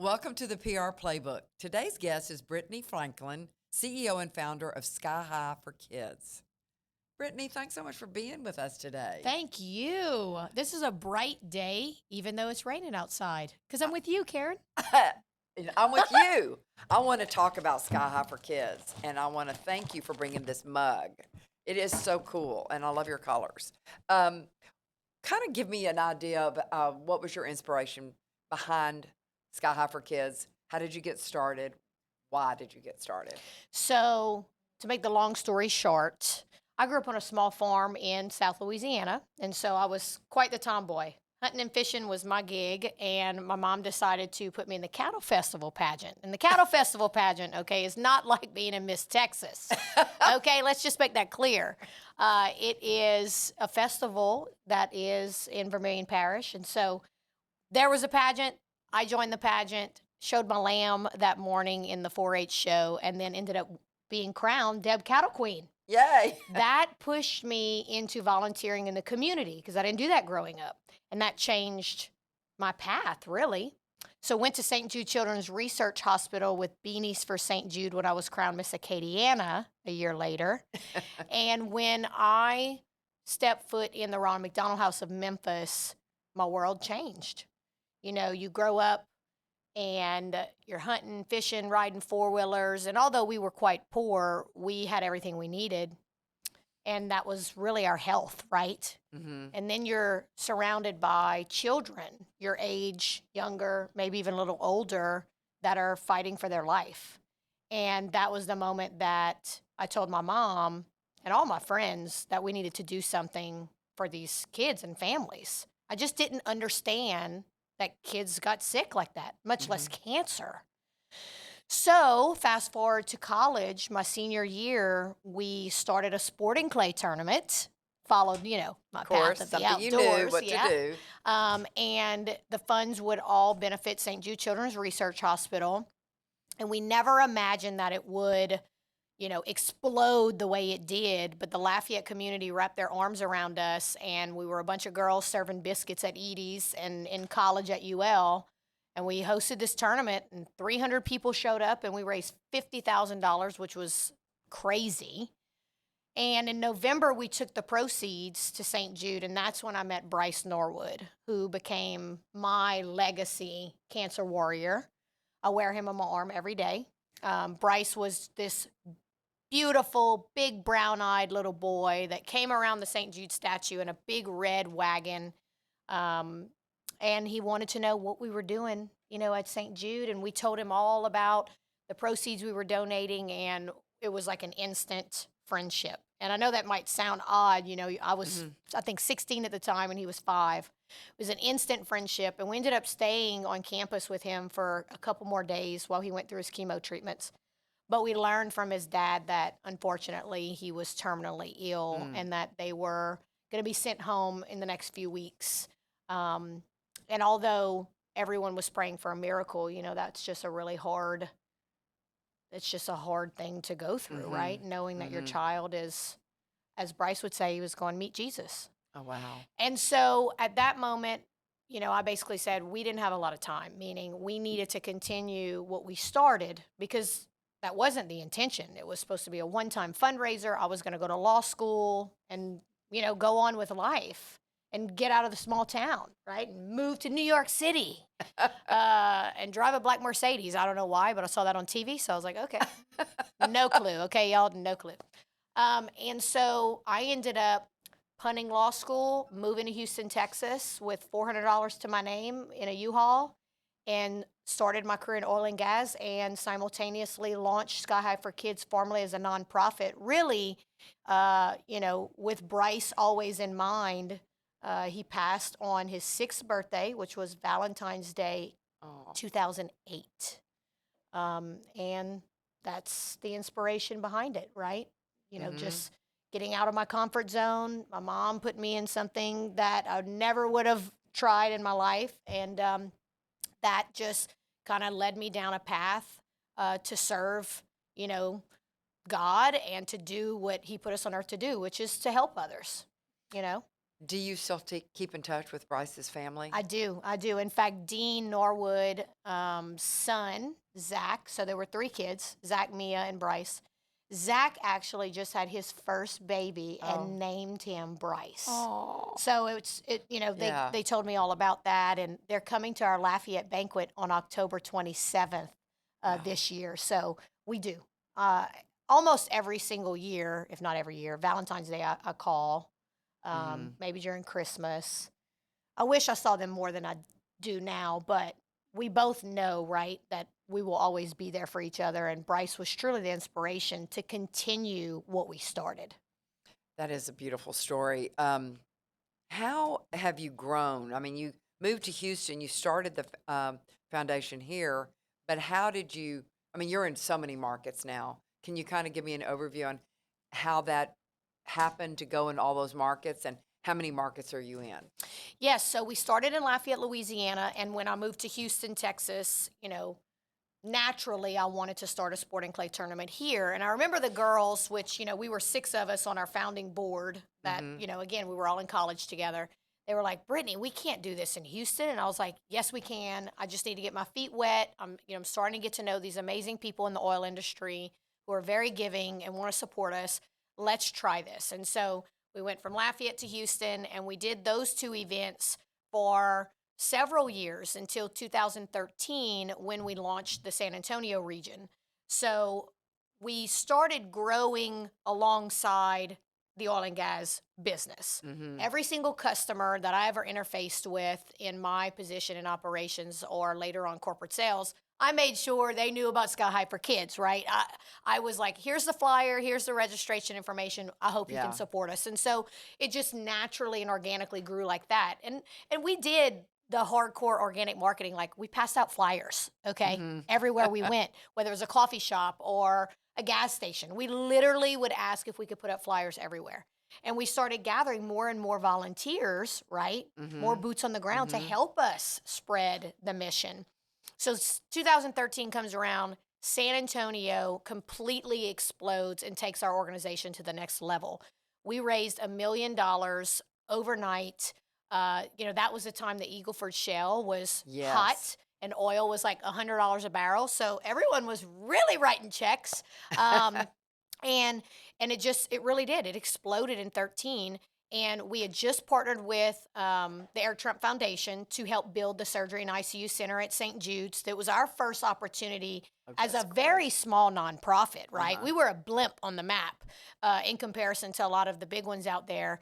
Welcome to the PR Playbook. Today's guest is Brittany Franklin, CEO and founder of Sky High for Kids. Brittany, thanks so much for being with us today. Thank you. This is a bright day, even though it's raining outside, because I'm with you, Karen. I'm with you. I want to talk about Sky High for Kids, and I want to thank you for bringing this mug. It is so cool, and I love your colors. Kind of give me an idea of what was your inspiration behind Sky High for Kids? How did you get started? Why did you get started? So, to make the long story short, I grew up on a small farm in South Louisiana, and so I was quite the tomboy. Hunting and fishing was my gig, and my mom decided to put me in the cattle festival pageant. And the cattle festival pageant, okay, is not like being in Miss Texas. Okay, let's just make that clear. It is a festival that is in Vermilion Parish, and so there was a pageant. I joined the pageant, showed my lamb that morning in the 4-H show, and then ended up being crowned Deb Cattle Queen. Yay! That pushed me into volunteering in the community because I didn't do that growing up. And that changed my path, really. So went to St. Jude Children's Research Hospital with Beanies for St. Jude when I was crowned Miss Acadiana a year later. And when I stepped foot in the Ronald McDonald House of Memphis, my world changed. You know, you grow up and you're hunting, fishing, riding four-wheelers. And although we were quite poor, we had everything we needed. And that was really our health, right? Mm-hmm. And then you're surrounded by children, your age, younger, maybe even a little older, that are fighting for their life. And that was the moment that I told my mom and all my friends that we needed to do something for these kids and families. I just didn't understand that kids got sick like that, much less cancer. So fast forward to college, my senior year, we started a sporting clay tournament, followed, my path of the outdoors. You knew what to do. And the funds would all benefit St. Jude Children's Research Hospital. And we never imagined that it would, explode the way it did. But the Lafayette community wrapped their arms around us, and we were a bunch of girls serving biscuits at Edie's and in college at UL. And we hosted this tournament, and 300 people showed up, and we raised $50,000, which was crazy. And in November, we took the proceeds to St. Jude, and that's when I met Bryce Norwood, who became my legacy cancer warrior. I wear him on my arm every day. Bryce was this beautiful, big, brown-eyed little boy that came around the St. Jude statue in a big red wagon. And he wanted to know what we were doing, at St. Jude. And we told him all about the proceeds we were donating, and it was like an instant friendship. And I know that might sound odd. I was, I think, 16 at the time, and he was 5. It was an instant friendship. And we ended up staying on campus with him for a couple more days while he went through his chemo treatments. But we learned from his dad that, unfortunately, he was terminally ill and that they were going to be sent home in the next few weeks. And although everyone was praying for a miracle, that's just a really hard, it's just a hard thing to go through, right? Knowing that your child is, as Bryce would say, he was going to meet Jesus. Oh, wow. And so at that moment, I basically said we didn't have a lot of time, meaning we needed to continue what we started because that wasn't the intention. It was supposed to be a one-time fundraiser. I was going to go to law school and, go on with life and get out of the small town, right? And move to New York City and drive a black Mercedes. I don't know why, but I saw that on TV. So I was like, okay, no clue. Okay, y'all, no clue. And so I ended up punting law school, moving to Houston, Texas with $400 to my name in a U-Haul, and started my career in oil and gas and simultaneously launched Sky High for Kids formally as a nonprofit. Really, with Bryce always in mind. He passed on his 6th birthday, which was Valentine's Day, 2008. And that's the inspiration behind it, right? Just getting out of my comfort zone. My mom put me in something that I never would have tried in my life. And that just kind of led me down a path to serve, God and to do what he put us on earth to do, which is to help others, Do you still keep in touch with Bryce's family? I do. I do. In fact, Dean Norwood, son, Zach, so there were three kids, Zach, Mia, and Bryce. Zach actually just had his first baby Oh. and named him Bryce. Oh. So Yeah. they told me all about that, and they're coming to our Lafayette banquet on October 27th Wow. this year. So we do. Uh, Almost every single year, if not every year, Valentine's Day I call, maybe during Christmas. I wish I saw them more than I do now, but we both know, right, that we will always be there for each other. And Bryce was truly the inspiration to continue what we started. That is a beautiful story. How have you grown? I mean, you moved to Houston, you started the foundation here, but how did you? I mean, you're in so many markets now. Can you kind of give me an overview on how that happened to go in all those markets, and how many markets are you in? Yes, so we started in Lafayette, Louisiana, and when I moved to Houston, Texas, naturally I wanted to start a sporting clay tournament here. And I remember the girls, which, we were 6 of us on our founding board that, again, we were all in college together. They were like, Brittany, we can't do this in Houston. And I was like, yes, we can. I just need to get my feet wet. I'm starting to get to know these amazing people in the oil industry who are very giving and want to support us. Let's try this. And so we went from Lafayette to Houston, and we did those 2 events for several years until 2013 when we launched the San Antonio region. So we started growing alongside the oil and gas business. Every single customer that I ever interfaced with in my position in operations or later on corporate sales, I made sure they knew about Sky High for Kids, right? I was like, here's the flyer, here's the registration information. I hope you can support us. And so it just naturally and organically grew like that. And we did the hardcore organic marketing. Like, we passed out flyers, okay, everywhere we went, whether it was a coffee shop or a gas station. We literally would ask if we could put up flyers everywhere. And we started gathering more and more volunteers, right? More boots on the ground to help us spread the mission. So 2013 comes around, San Antonio completely explodes and takes our organization to the next level. We raised $1 million overnight. That was the time the Eagle Ford Shale was hot and oil was like $100 a barrel. So everyone was really writing checks. And it really did. It exploded in 13. And we had just partnered with the Eric Trump Foundation to help build the surgery and ICU center at St. Jude's. That was our first opportunity as a very small nonprofit, right? We were a blimp on the map in comparison to a lot of the big ones out there.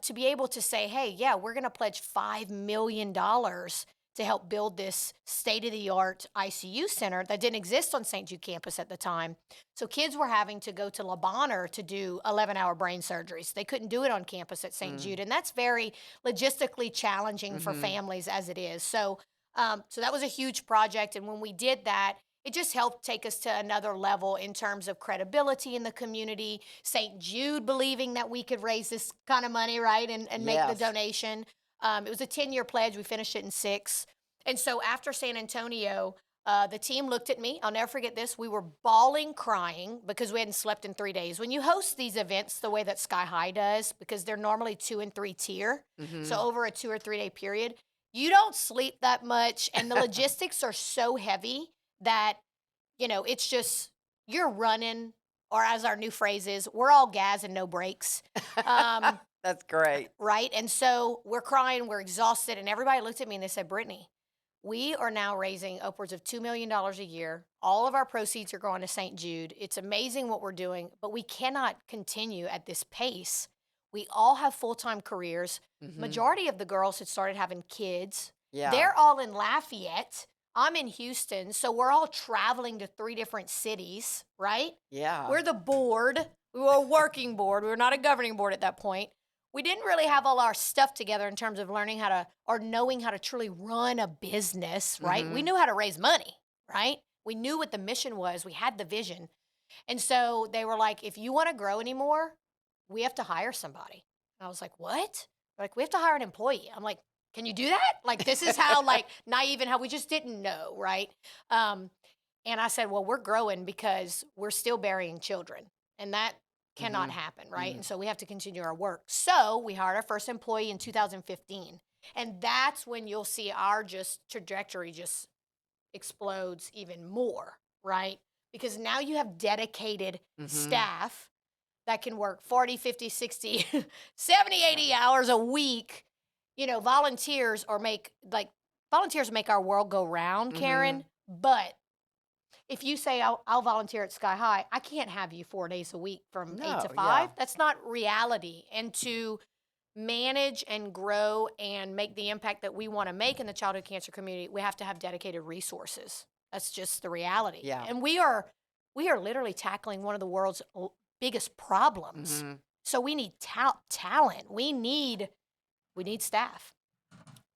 To be able to say, hey, yeah, we're going to pledge $5 million to help build this state-of-the-art ICU center that didn't exist on St. Jude campus at the time. So kids were having to go to Le Bonheur to do 11-hour brain surgeries. They couldn't do it on campus at St. Jude, and that's very logistically challenging for families as it is. So that was a huge project, and when we did that, it just helped take us to another level in terms of credibility in the community, St. Jude believing that we could raise this kind of money, right, and make the donation. It was a 10-year pledge. We finished it in 6. And so after San Antonio, the team looked at me. I'll never forget this. We were bawling, crying because we hadn't slept in 3 days. When you host these events the way that Sky High does, because they're normally 2 and 3 tier, so over a 2 or 3 day period, you don't sleep that much. And the logistics are so heavy that, it's just, you're running, or as our new phrase is, we're all gas and no brakes. That's great. Right? And so we're crying, we're exhausted, and everybody looked at me and they said, Brittany, we are now raising upwards of $2 million a year. All of our proceeds are going to St. Jude. It's amazing what we're doing, but we cannot continue at this pace. We all have full-time careers. Majority of the girls had started having kids. Yeah. They're all in Lafayette. I'm in Houston, so we're all traveling to 3 different cities, right? Yeah. We're the board. We were a working board. We were not a governing board at that point. We didn't really have all our stuff together in terms of learning how to, or knowing how to truly run a business, right? We knew how to raise money, right? We knew what the mission was. We had the vision. And so they were like, if you want to grow anymore, we have to hire somebody. And I was like, what? They're like, we have to hire an employee. I'm like, can you do that? Like, this is how, naive and how we just didn't know, right? And I said, well, we're growing because we're still burying children. And that cannot Mhm. happen, right? Mhm. And so we have to continue our work. So we hired our first employee in 2015. And that's when you'll see our just trajectory just explodes even more, right? Because now you have dedicated Mhm. staff that can work 40, 50, 60, 70, 80 hours a week. Volunteers volunteers make our world go round, Karen. Mhm. But if you say I'll volunteer at Sky High, I can't have you 4 days a week from 8 to No, 5. yeah. That's not reality. And to manage and grow and make the impact that we want to make in the childhood cancer community, we have to have dedicated resources. That's just the reality. Yeah. And we are literally tackling one of the world's biggest problems. Mhm. So we need talent. We need staff.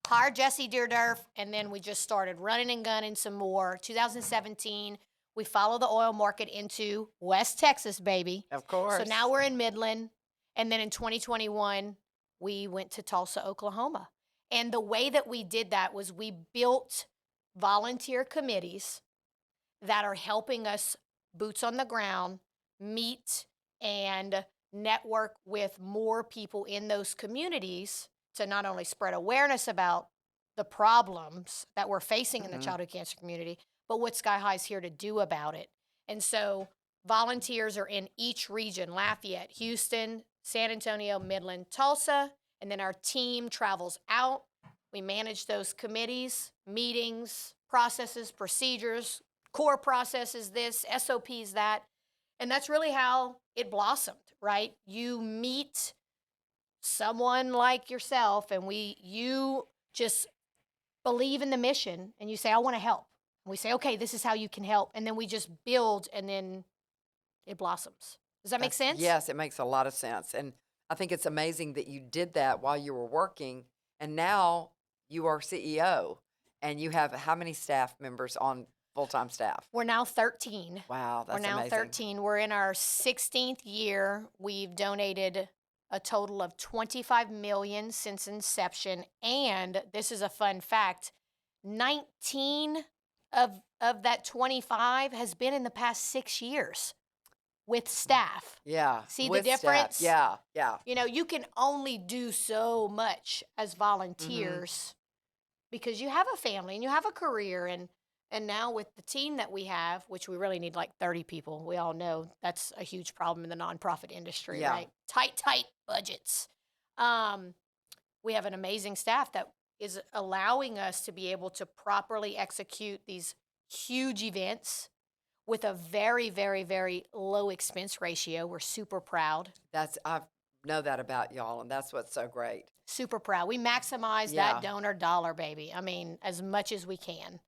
Hired Jesse Deerdurf, and then we just started running and gunning some more. 2017, we follow the oil market into West Texas, baby. Of So now course. we're in Midland. And then in 2021, we went to Tulsa, Oklahoma. And the way that we did that was we built volunteer committees that are helping us boots on the ground meet and network with more people in those communities to not only spread awareness about the problems that we're facing in the Mhm. childhood cancer community, but what Sky High is here to do about it. And so volunteers are in each region: Lafayette, Houston, San Antonio, Midland, Tulsa. And then our team travels out. We manage those committees, meetings, processes, procedures, core processes, this, SOPs, that. And that's really how it blossomed, right? You meet someone like yourself and you just believe in the mission and you say, I want to help. And we say, okay, this is how you can help. And then we just build and then it blossoms. Does that make sense? Yes, it makes a lot of sense. And I think it's amazing that you did that while you were working and now you are CEO and you have how many staff members on full-time staff? We're now 13. Wow, We're that's now amazing. 13. We're in our 16th year. We've donated a total of 25 million since inception. And this is a fun fact: 19 of that 25 has been in the past 6 years with staff. Yeah, See the with staff. difference? Yeah, yeah. You can only do so much as Mhm. volunteers because you have a family and you have a career, and now with the team that we have, which we really need like 30 people. We all know that's a huge problem in the nonprofit industry, Yeah. right? Tight budgets. Um, we have an amazing staff that is allowing us to be able to properly execute these huge events with a very, very, very low expense ratio. We're super proud. I know that about y'all, and that's what's so great. Super proud. We maximize that Yeah. donor dollar, baby. I mean, as much as we can.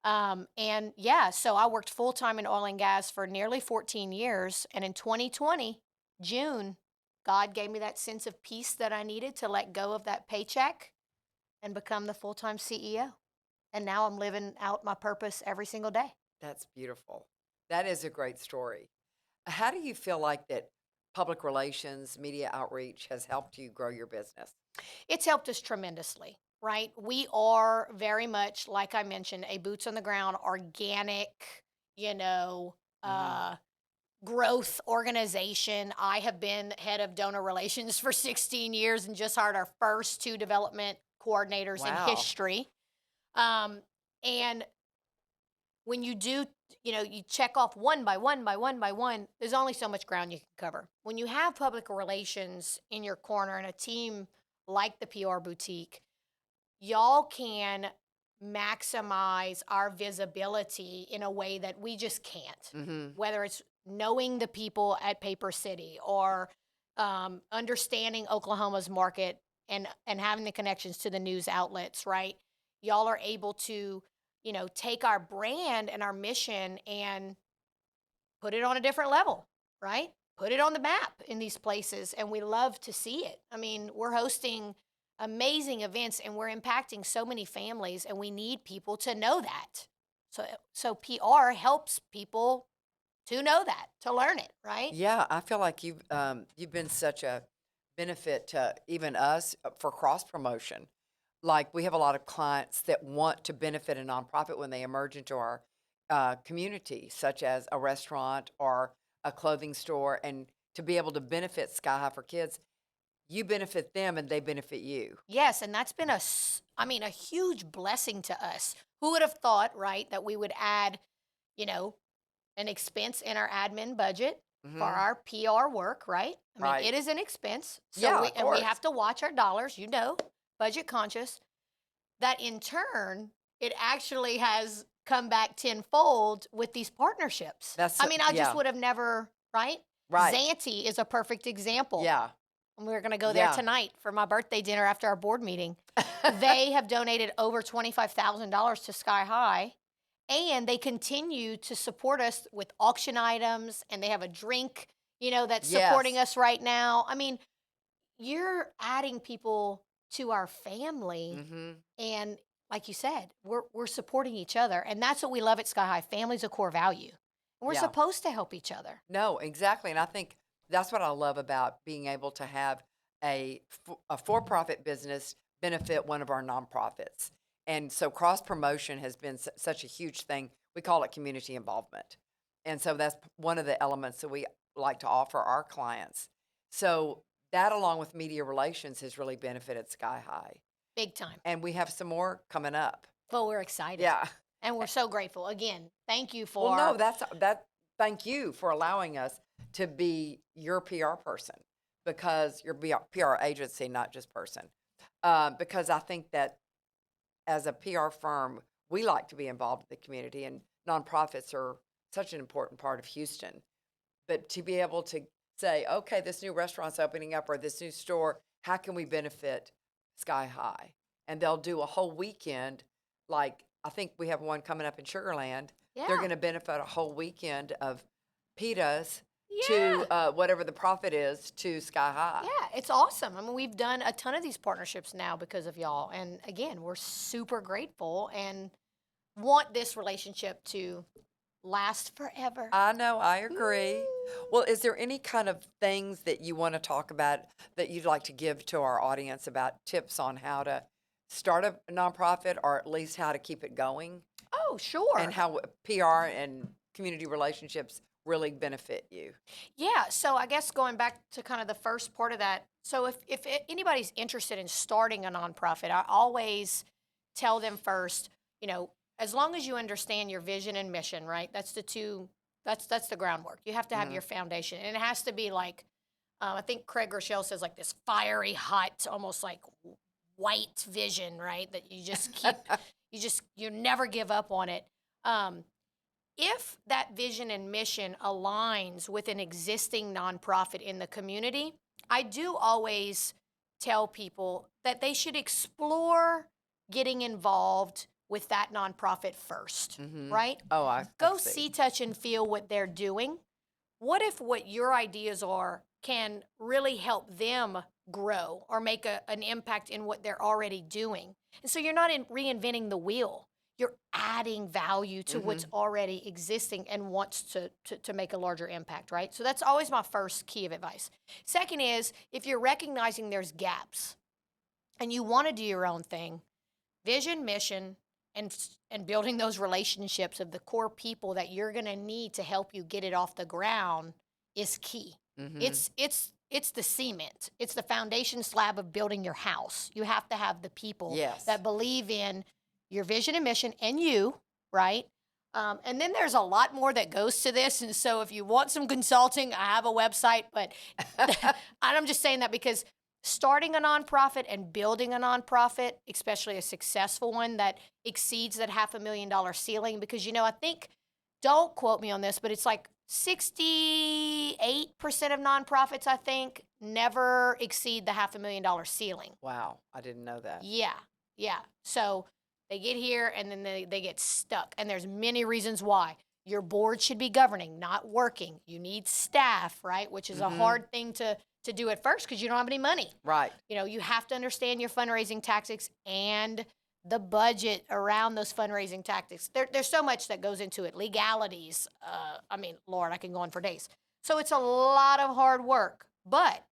And yeah, so I worked full time in oil and gas for nearly 14 years. And in 2020, June, God gave me that sense of peace that I needed to let go of that paycheck and become the full time CEO. And now I'm living out my purpose every single day. That's beautiful. That is a great story. How do you feel like that public relations, media outreach has helped you grow your business? It's helped us tremendously, right? We are very much, like I mentioned, a boots on the ground, organic, you know, Mhm. uh, growth organization. I have been head of donor relations for 16 years and just hired our first two development coordinators in Wow. history. And when you do, you check off one by one by one by one, there's only so much ground you can cover. When you have public relations in your corner and a team like the PR boutique, y'all can maximize our visibility in a way that we just can't. Mhm. Whether it's knowing the people at Paper City or understanding Oklahoma's market and having the connections to the news outlets, right? Y'all are able to, take our brand and our mission and put it on a different level, right? Put it on the map in these places, and we love to see it. I mean, we're hosting amazing events and we're impacting so many families, and we need people to know that. So PR helps people to know that, to learn it, right? Yeah, I feel like you've been such a benefit to even us for cross promotion. Like we have a lot of clients that want to benefit a nonprofit when they emerge into our community, such as a restaurant or a clothing store, and to be able to benefit Sky High for Kids, you benefit them and they benefit you. Yes, and that's been a huge blessing to us. Who would have thought, right, that we would add, you know, an expense in our admin budget for Hmm. our PR work, right? I mean, Right. it is an expense. So Yeah, we of and we course. have to watch our dollars, budget conscious. That in turn, it actually has come back tenfold with these partnerships. That's I mean, I just yeah, would have never, right? right. Zanti is a perfect example. Yeah, And we're going to go there yeah. tonight for my birthday dinner after our board meeting. They have donated over $25,000 to Sky High, and they continue to support us with auction items, and they have a drink, that's supporting Yes. us right now. I mean, you're adding people to our family, Hmm. and like you said, we're supporting each other, and that's what we love at Sky High. Family's a core value. We're Yeah. supposed to help each other. No, exactly. And I think that's what I love about being able to have a for-profit business benefit one of our nonprofits. And so cross promotion has been such a huge thing. We call it community involvement. And so that's one of the elements that we like to offer our clients. So that, along with media relations, has really benefited Sky High. Big time. And we have some more coming up. But we're excited. Yeah. And we're so grateful. Again, thank you for. Well, no, that. Thank you for allowing us to be your PR person, because your PR agency, not just person. Because I think that as a PR firm, we like to be involved in the community, and nonprofits are such an important part of Houston. But to be able to say, okay, this new restaurant's opening up, or this new store, how can we benefit Sky High? And they'll do a whole weekend, like I think we have one coming up in Sugarland. They're Yeah. going to benefit a whole weekend of pitas Yeah. to whatever the profit is to Sky High. Yeah, it's awesome. I mean, we've done a ton of these partnerships now because of y'all. And again, we're super grateful and want this relationship to last forever. I know, I agree. Woo. Well, is there any kind of things that you want to talk about that you'd like to give to our audience about tips on how to start a nonprofit, or at least how to keep it going, Oh, sure. and how PR and community relationships really benefit you? Yeah, so I guess going back to kind of the first part of that. So if anybody's interested in starting a nonprofit, I always tell them first, as long as you understand your vision and mission, right? That's the groundwork. You have to have Mhm. your foundation, and it has to be like, I think Craig Rochelle says, like this fiery, hot, almost like white vision, right? That you just keep, you never give up on it. If that vision and mission aligns with an existing nonprofit in the community, I do always tell people that they should explore getting involved with that nonprofit first, Mhm. right? Oh, I Go see. see, touch, and feel what they're doing. What if what your ideas are can really help them grow or make an impact in what they're already doing? And so you're not reinventing the wheel. You're adding value to what's already existing and wants to make a larger impact, right? So that's always my first key of advice. Second is, if you're recognizing there's gaps and you want to do your own thing, vision, mission, and building those relationships of the core people that you're going to need to help you get it off the ground is key. Mhm. It's the cement. It's the foundation slab of building your house. You have to have the people Yes. that believe in your vision and mission and you, right? And then there's a lot more that goes to this. And so if you want some consulting, I have a website, but I'm just saying that because starting a nonprofit and building a nonprofit, especially a successful one that exceeds that $500,000 ceiling, because, I think, don't quote me on this, but it's like 68% of nonprofits, I think, never exceed the $500,000 ceiling. Wow, I didn't know that. Yeah. So they get here and then they get stuck. And there's many reasons why. Your board should be governing, not working. You need staff, right? Which is a hard thing to do at first because you don't have any money. Right. You have to understand your fundraising tactics and the budget around those fundraising tactics. There's so much that goes into it. Legalities. Lord, I can go on for days. So it's a lot of hard work. But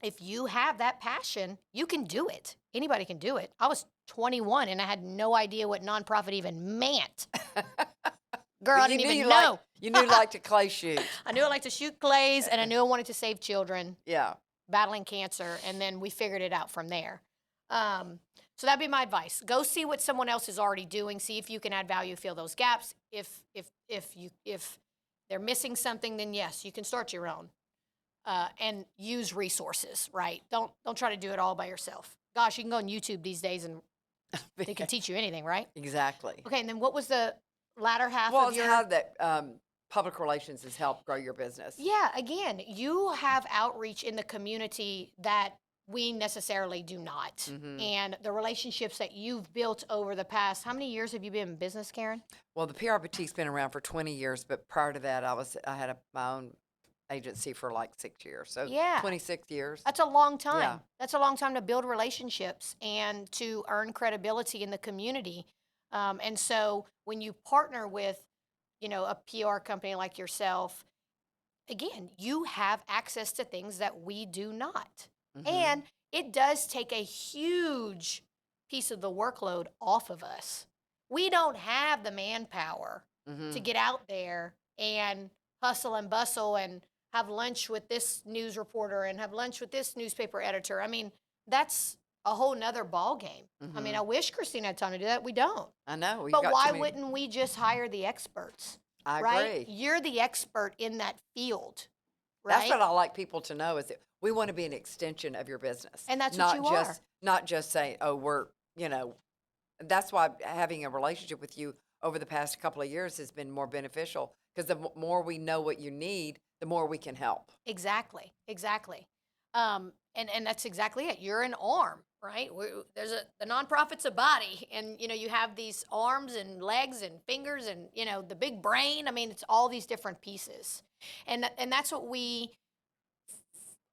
if you have that passion, you can do it. Anybody can do it. I was 21 and I had no idea what nonprofit even meant. Girl, But I didn't even you know. You knew you liked to clay shoot. I knew I liked to shoot clays, and I knew I wanted to save children Yeah. battling cancer, and then we figured it out from there. So that'd be my advice. Go see what someone else is already doing. See if you can add value, fill those gaps. If they're missing something, then yes, you can start your own. And use resources, right? Don't try to do it all by yourself. Gosh, you can go on YouTube these days and they can teach you anything, right? Exactly. Okay, and then what was the latter half Well, of it's your? how that public relations has helped grow your business. Yeah, again, you have outreach in the community that we necessarily do not. Mm-hmm. And the relationships that you've built over the past, how many years have you been in business, Karen? Well, the PR Boutique's been around for 20 years, but prior to that, I had my own agency for like 6 years. So Yeah. 26 years. That's a long time. Yeah. That's a long time to build relationships and to earn credibility in the community. And so when you partner with, a PR company like yourself, again, you have access to things that we do not. Mm-hmm. And it does take a huge piece of the workload off of us. We don't have the manpower Mm-hmm. to get out there and hustle and bustle and have lunch with this news reporter and have lunch with this newspaper editor. I mean, that's a whole nother ball game. I mean, Mm-hmm. I wish Christine had time to do that. We don't. I know. But why wouldn't we just hire the experts? I right? agree. You're the expert in that field, right? That's what I like people to know is that we want to be an extension of your business. And that's not what you just, are. Not just saying, oh, we're, that's why having a relationship with you over the past couple of years has been more beneficial because the more we know what you need, the more we can help. Exactly. And that's exactly it. You're an arm, right? The nonprofit's a body, and you have these arms and legs and fingers and the big brain. I mean, it's all these different pieces, and that's what we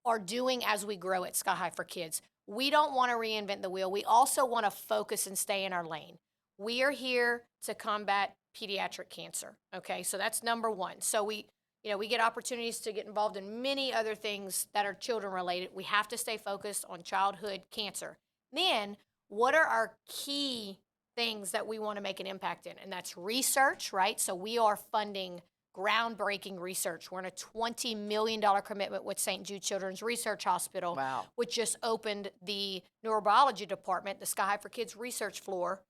are doing as we grow at Sky High for Kids. We don't want to reinvent the wheel. We also want to focus and stay in our lane. We are here to combat pediatric cancer. Okay, so that's number one. So we get opportunities to get involved in many other things that are children related. We have to stay focused on childhood cancer. Then, what are our key things that we want to make an impact in? And that's research, right? So we are funding groundbreaking research. We're in a $20 million commitment with St. Jude Children's Research Hospital, Wow. which just opened the neurobiology department, the Sky High for Kids research floor.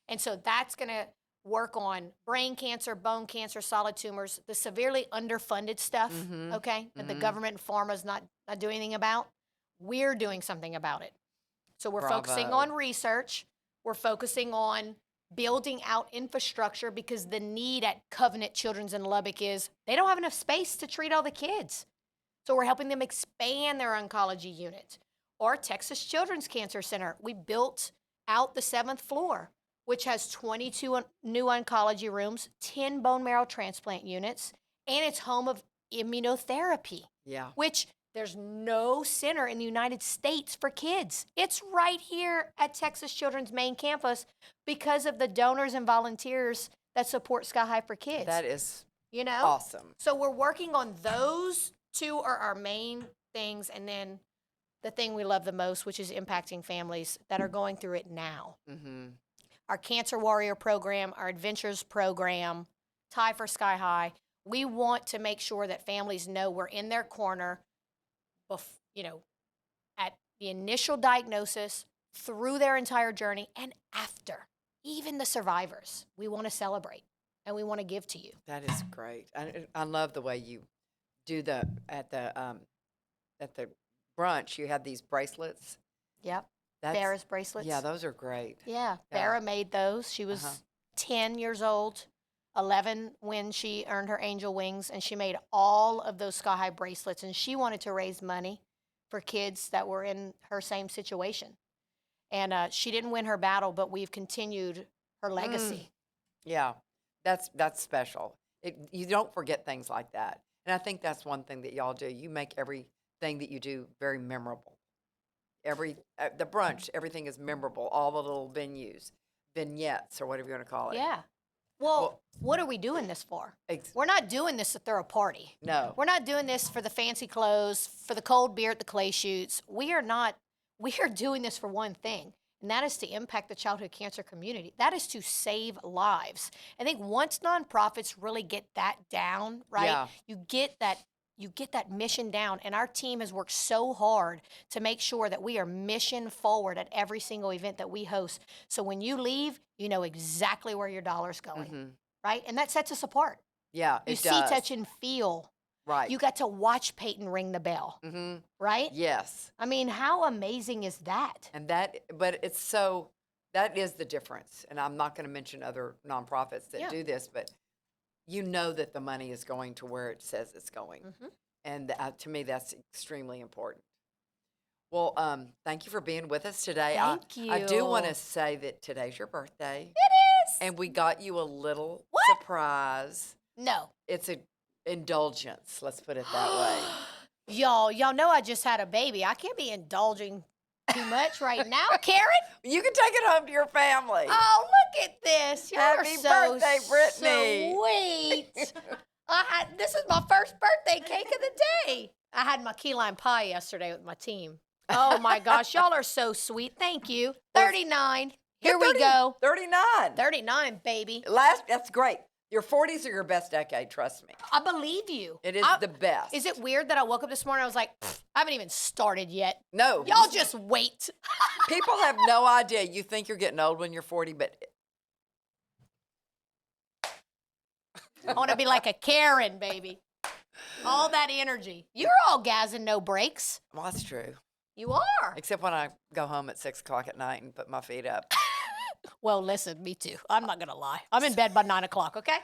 And so that's going to work on brain cancer, bone cancer, solid tumors, the severely underfunded stuff, Mm-hmm. okay, that the Mhm. government and pharma's not doing anything about. We're doing something about it. So we're focusing Bravo. on research. We're focusing on building out infrastructure because the need at Covenant Children's in Lubbock is they don't have enough space to treat all the kids. So we're helping them expand their oncology unit. Or Texas Children's Cancer Center, we built out the 7th floor, which has 22 new oncology rooms, 10 bone marrow transplant units, and it's home of immunotherapy, Yeah. which there's no center in the United States for kids. It's right here at Texas Children's main campus because of the donors and volunteers that support Sky High for Kids. That is you know? awesome. So we're working on those two are our main things, and then the thing we love the most, which is impacting families that are going through it now. Mm-hmm. Our Cancer Warrior program, our Adventures program, Tie for Sky High. We want to make sure that families know we're in their corner, at the initial diagnosis, through their entire journey, and after. Even the survivors, we want to celebrate and we want to give to you. That is great. I love the way you do at the brunch. You have these bracelets. Yep. Farrah's bracelets. Yeah, those are great. Yeah. Yeah. Farrah made those. She was 10 years old, 11 when she earned her angel wings, and she made all of those Sky High bracelets, and she wanted to raise money for kids that were in her same situation. And she didn't win her battle, but we've continued her legacy. Yeah, that's special. You don't forget things like that. And I think that's one thing that y'all do. You make everything that you do very memorable. The brunch, everything is memorable. All the little vignettes, or whatever you want to call it. Yeah. Well, what are we doing this for? Ex- We're not doing this to throw a party. No. We're not doing this for the fancy clothes, for the cold beer at the clay shoots. We are doing this for one thing, and that is to impact the childhood cancer community. That is to save lives. I think once nonprofits really get that down, right? Yeah. You get that mission down, and our team has worked so hard to make sure that we are mission forward at every single event that we host. So when you leave, you know exactly where your dollar's going, right? And that sets us apart. Yeah, You it see, does. touch, and feel. Right. You got to watch Peyton ring the bell, right? Yes. I mean, how amazing is that? And that is the difference. And I'm not going to mention other nonprofits that do this, but you know that the money is going to where it says it's going. And to me, that's extremely important. Well, thank you for being with us today. Thank you. I do want to say that today's your birthday. It is. And we got you a little surprise. No. It's an indulgence, let's put it that way. Y'all know I just had a baby. I can't be indulging too much right now. Karen? You can take it home to your family. Oh, look at this. You're Happy so birthday, Brittany. sweet. This is my first birthday cake of the day. I had my key lime pie yesterday with my team. Oh, my gosh. Y'all are so sweet. Thank you. 39. Here we go. 39. 39, baby. That's great. Your 40s are your best decade, trust me. I believe you. It is the best. Is it weird that I woke up this morning, I was like, I haven't even started yet. No. Y'all just wait. People have no idea. You think you're getting old when you're 40, but I want to be like a Karen, baby. All that energy. You're all gas and no breaks. well, that's true. You are. Except when I go home at 6 o'clock at night and put my feet up. Well, listen, me too. I'm not going to lie. I'm in bed by 9 o'clock, okay?